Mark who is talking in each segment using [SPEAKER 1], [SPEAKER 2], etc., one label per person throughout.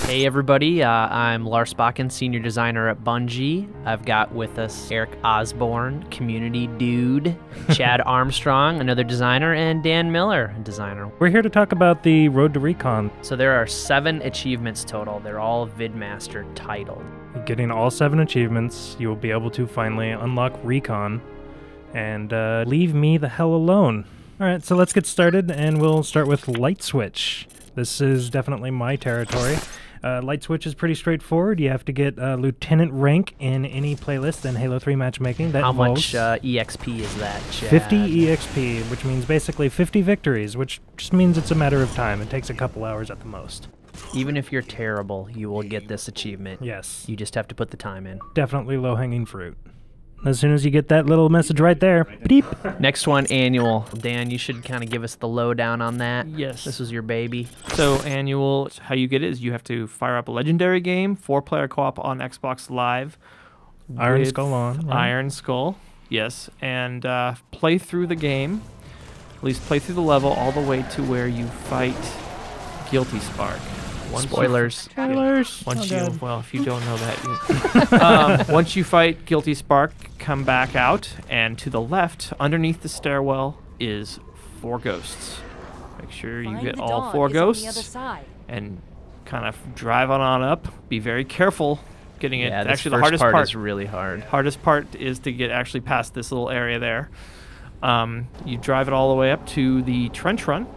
[SPEAKER 1] Hey everybody, I'm Lars Bakken, Senior Designer at Bungie. I've got with us Eric Osborne, Community Dude, Chad Armstrong, another designer, and Dan Miller, a designer.
[SPEAKER 2] We're here to talk about the Road to Recon.
[SPEAKER 1] So there are 7 achievements total. They're all VidMaster titled.
[SPEAKER 2] Getting all 7 achievements, you will be able to finally unlock Recon and leave me the hell alone. Alright, so let's get started, and we'll start with Light Switch. This is definitely my territory. Light Switch is pretty straightforward. You have to get Lieutenant rank in any playlist in Halo 3 matchmaking. That
[SPEAKER 1] How much EXP is that, Chad?
[SPEAKER 2] 50 EXP, which means basically 50 victories, which just means it's a matter of time. It takes a couple hours at the most.
[SPEAKER 1] Even if you're terrible, you will get this achievement.
[SPEAKER 2] Yes.
[SPEAKER 1] You just have to put the time in.
[SPEAKER 2] Definitely low-hanging fruit. As soon as you get that little message right there, beep.
[SPEAKER 1] Next one, Annual. Dan, you should kind of give us the lowdown on that.
[SPEAKER 3] Yes.
[SPEAKER 1] This was your baby.
[SPEAKER 3] So Annual, how you get it is you have to fire up a legendary game, 4-player co-op on Xbox Live.
[SPEAKER 2] Iron Skull on. Right?
[SPEAKER 3] Iron Skull, yes. And play through the game, at least play through the level all the way to where you fight Guilty Spark.
[SPEAKER 1] Spoilers.
[SPEAKER 2] Spoilers.
[SPEAKER 3] Well, if you don't know that, once you fight Guilty Spark, come back out, and to the left, underneath the stairwell, is 4 ghosts. Make sure you get all 4 ghosts, and kind of drive on up. Be very careful getting it.
[SPEAKER 1] Yeah,
[SPEAKER 3] actually,
[SPEAKER 1] the
[SPEAKER 3] hardest
[SPEAKER 1] first part
[SPEAKER 3] part
[SPEAKER 1] is really hard.
[SPEAKER 3] Hardest part is to get actually past this little area there. You drive it all the way up to the trench run.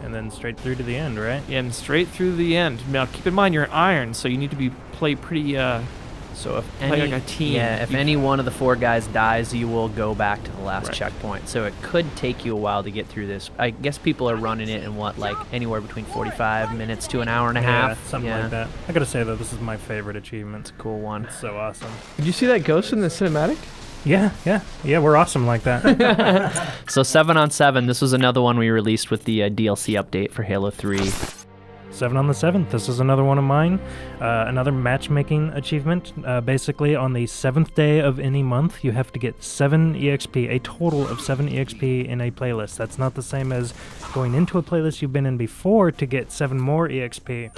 [SPEAKER 2] And then straight through to the end, right?
[SPEAKER 3] And straight through the end. Now, keep in mind, you're iron, so you need to play pretty,
[SPEAKER 1] so if
[SPEAKER 3] play like a team.
[SPEAKER 1] Yeah, if any one of the 4 guys dies, you will go back to the last checkpoint. So it could take you a while to get through this. I guess people are running it in like anywhere between 45 minutes to an hour and a half.
[SPEAKER 2] Something like that. I gotta say, though, this is my favorite achievement.
[SPEAKER 1] It's a cool one.
[SPEAKER 2] It's so awesome.
[SPEAKER 4] Did you see that ghost in the cinematic?
[SPEAKER 2] Yeah, we're awesome like that.
[SPEAKER 1] So 7 on 7, this was another one we released with the DLC update for Halo 3.
[SPEAKER 2] 7 on the 7th, this is another one of mine. Another matchmaking achievement. Basically, on the 7th day of any month, you have to get 7 EXP, a total of 7 EXP in a playlist. That's not the same as going into a playlist you've been in before to get 7 more EXP.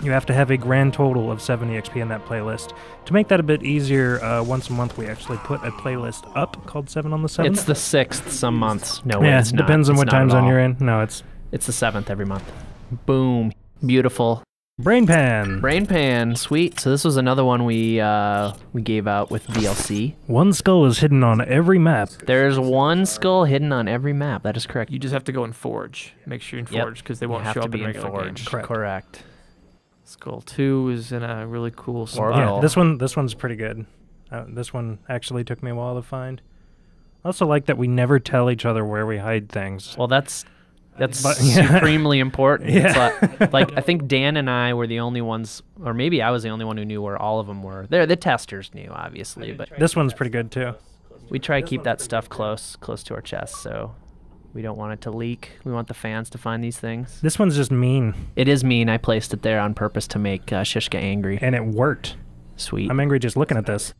[SPEAKER 2] You have to have a grand total of 7 EXP in that playlist. To make that a bit easier, once a month we actually put a playlist up called 7 on the 7th.
[SPEAKER 1] It's the 6th some months. No,
[SPEAKER 2] yeah,
[SPEAKER 1] it's not.
[SPEAKER 2] Depends on what time zone you're in. No,
[SPEAKER 1] it's the 7th every month. Boom. Beautiful.
[SPEAKER 2] Brain Pan.
[SPEAKER 1] Brain Pan, sweet. So this was another one we gave out with DLC.
[SPEAKER 2] 1 skull is hidden on every map.
[SPEAKER 1] There's 1 skull hidden on every map. That is correct.
[SPEAKER 3] You just have to go in Forge. Make sure you're in Forge, because they won't show up in regular
[SPEAKER 1] Forge.
[SPEAKER 3] game.
[SPEAKER 1] Correct.
[SPEAKER 3] Skull 2 is in a really cool spot.
[SPEAKER 2] Yeah, this one's pretty good. This one actually took me a while to find. I also like that we never tell each other where we hide things.
[SPEAKER 1] Well, that's supremely important.
[SPEAKER 2] Yeah.
[SPEAKER 1] It's like I think Dan and I were the only ones, or maybe I was the only one who knew where all of them were. The testers knew, obviously, but
[SPEAKER 2] this one's pretty good too.
[SPEAKER 1] We try to keep that stuff close to our chest, so we don't want it to leak. We want the fans to find these things.
[SPEAKER 2] This one's just mean.
[SPEAKER 1] It is mean. I placed it there on purpose to make Shishka angry.
[SPEAKER 2] And it worked.
[SPEAKER 1] Sweet.
[SPEAKER 2] I'm angry just looking at this.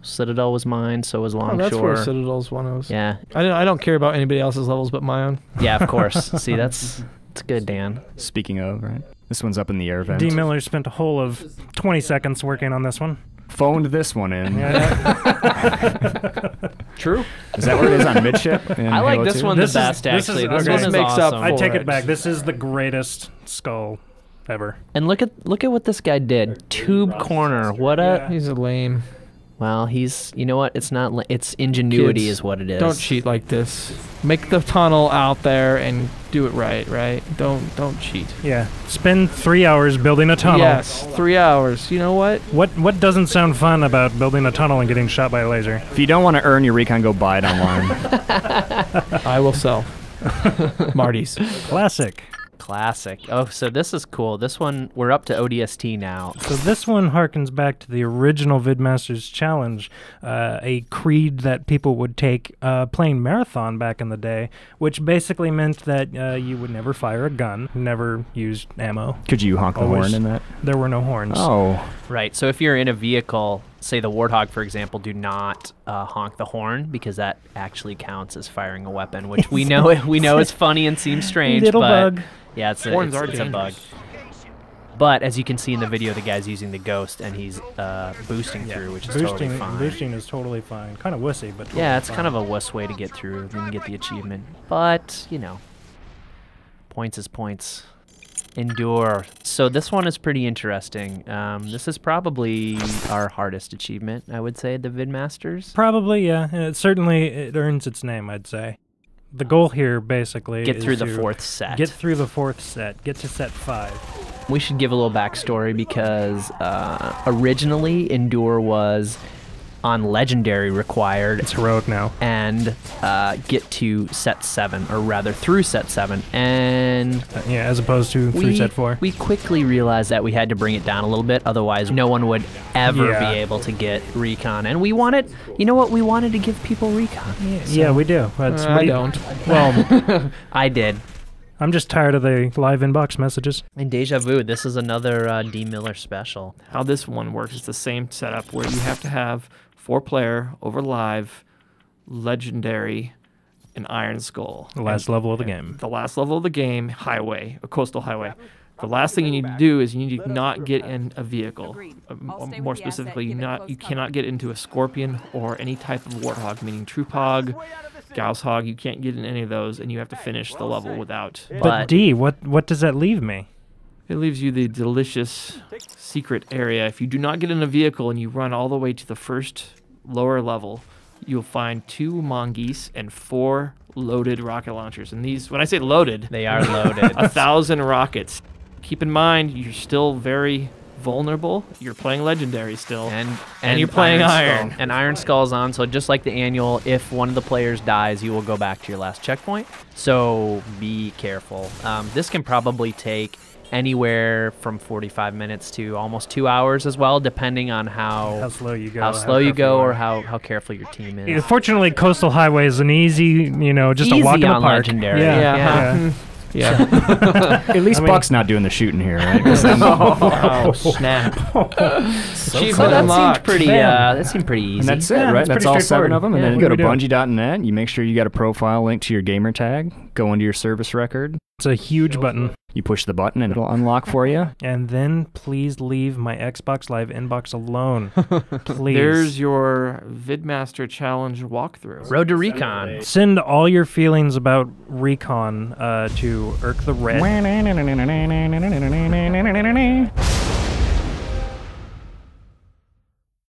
[SPEAKER 1] Citadel was mine, so was Longshore.
[SPEAKER 4] Oh, that's where Citadel's one of.
[SPEAKER 1] Yeah.
[SPEAKER 4] I don't care about anybody else's levels but my own.
[SPEAKER 1] Yeah, of course. See, it's good, Dan.
[SPEAKER 5] Speaking of, right? This one's up in the air vent.
[SPEAKER 2] D. Miller spent a whole of 20 seconds working on this one.
[SPEAKER 5] Phoned this one in.
[SPEAKER 4] True.
[SPEAKER 5] Is that where it is on midship?
[SPEAKER 1] I like this one the best, actually. This one is awesome.
[SPEAKER 2] I take it back. This is the greatest skull ever.
[SPEAKER 1] And look at what this guy did. Tube corner. What a...
[SPEAKER 4] He's a lame.
[SPEAKER 1] Well, he's... You know what? It's not... It's ingenuity
[SPEAKER 4] Kids,
[SPEAKER 1] is what it is.
[SPEAKER 4] Don't cheat like this. Make the tunnel out there and do it right? Don't cheat.
[SPEAKER 2] Yeah. Spend 3 hours building a tunnel.
[SPEAKER 4] Yes, 3 hours. You know what?
[SPEAKER 2] What doesn't sound fun about building a tunnel and getting shot by a laser?
[SPEAKER 5] If you don't want to earn your Recon, go buy it online.
[SPEAKER 4] I will sell. Marty's.
[SPEAKER 2] Classic.
[SPEAKER 1] Classic. Oh, so this is cool. This one, we're up to ODST now.
[SPEAKER 2] So this one harkens back to the original VidMasters Challenge, a creed that people would take playing Marathon back in the day, which basically meant that you would never fire a gun, never use ammo.
[SPEAKER 5] Could you honk the horn in that?
[SPEAKER 2] There were no horns.
[SPEAKER 5] Oh.
[SPEAKER 1] Right. So if you're in a vehicle, say the Warthog, for example, do not honk the horn, because that actually counts as firing a weapon, which we know is funny and seems strange.
[SPEAKER 2] Little
[SPEAKER 1] but
[SPEAKER 2] bug.
[SPEAKER 1] Yeah, it's a bug. But as you can see in the video, the guy's using the ghost and he's boosting through, which is totally fine.
[SPEAKER 2] Boosting is totally fine. Kind of wussy, but totally
[SPEAKER 1] yeah, it's
[SPEAKER 2] fine.
[SPEAKER 1] kind of a wuss way to get through and get the achievement. But, you know, points is points. Endure. So this one is pretty interesting. This is probably our hardest achievement, I would say, the Vidmasters.
[SPEAKER 2] Probably, yeah. It earns its name, I'd say. The goal here, basically,
[SPEAKER 1] Get
[SPEAKER 2] is
[SPEAKER 1] through the
[SPEAKER 2] to
[SPEAKER 1] fourth set.
[SPEAKER 2] Get through the fourth set. Get to set 5.
[SPEAKER 1] We should give a little backstory because originally Endure was on Legendary required.
[SPEAKER 2] It's heroic now.
[SPEAKER 1] And get to set 7, or rather through set 7. And
[SPEAKER 2] yeah, as opposed to through set 4.
[SPEAKER 1] We quickly realized that we had to bring it down a little bit, otherwise no one would ever be able to get Recon. And we wanted, you know what, we wanted to give people Recon.
[SPEAKER 2] Yeah, we do.
[SPEAKER 4] I don't.
[SPEAKER 2] Well,
[SPEAKER 1] I did.
[SPEAKER 2] I'm just tired of the live inbox messages.
[SPEAKER 1] And Deja Vu, this is another D. Miller special.
[SPEAKER 3] How this one works is the same setup where you have to have 4-player over live, legendary, and Iron Skull.
[SPEAKER 2] The last level of the game.
[SPEAKER 3] The last level of the game, highway, a coastal highway. The last thing you need to do is you need to not get in a vehicle. More specifically, you cannot get into a Scorpion or any type of Warthog, meaning Troop Hog, Gauss Hog. You can't get in any of those, and you have to finish the level without.
[SPEAKER 2] But D, what does that leave me?
[SPEAKER 3] It leaves you the delicious secret area. If you do not get in a vehicle and you run all the way to the first lower level, you'll find 2 mongoose and 4 loaded rocket launchers. And these, when I say loaded,
[SPEAKER 1] they are loaded.
[SPEAKER 3] 1,000 rockets. Keep in mind, you're still very vulnerable. You're playing Legendary still. And you're playing Iron.
[SPEAKER 1] And Iron Skull's on, so just like the annual, if one of the players dies, you will go back to your last checkpoint. So be careful. This can probably take anywhere from 45 minutes to almost 2 hours as well, depending on how
[SPEAKER 2] slow you go,
[SPEAKER 1] or how careful your team is.
[SPEAKER 2] Yeah, fortunately, Coastal Highway is an easy, just
[SPEAKER 1] easy
[SPEAKER 2] a walk in the
[SPEAKER 1] on
[SPEAKER 2] park.
[SPEAKER 1] Legendary.
[SPEAKER 3] Yeah.
[SPEAKER 5] At least Buck's not doing the shooting here, right?
[SPEAKER 3] Oh, snap.
[SPEAKER 1] So that seemed pretty. That seemed pretty easy.
[SPEAKER 5] And that's it, right? That's all 7 of them. And then you go to Bungie.net. You make sure you got a profile link to your gamer tag. Go into your service record.
[SPEAKER 2] It's a huge button.
[SPEAKER 5] You push the button and it'll unlock for you.
[SPEAKER 2] And then please leave my Xbox Live inbox alone. Please.
[SPEAKER 3] There's your Vidmaster Challenge walkthrough.
[SPEAKER 1] Road to Recon.
[SPEAKER 2] Send all your feelings about Recon to Irk the Red.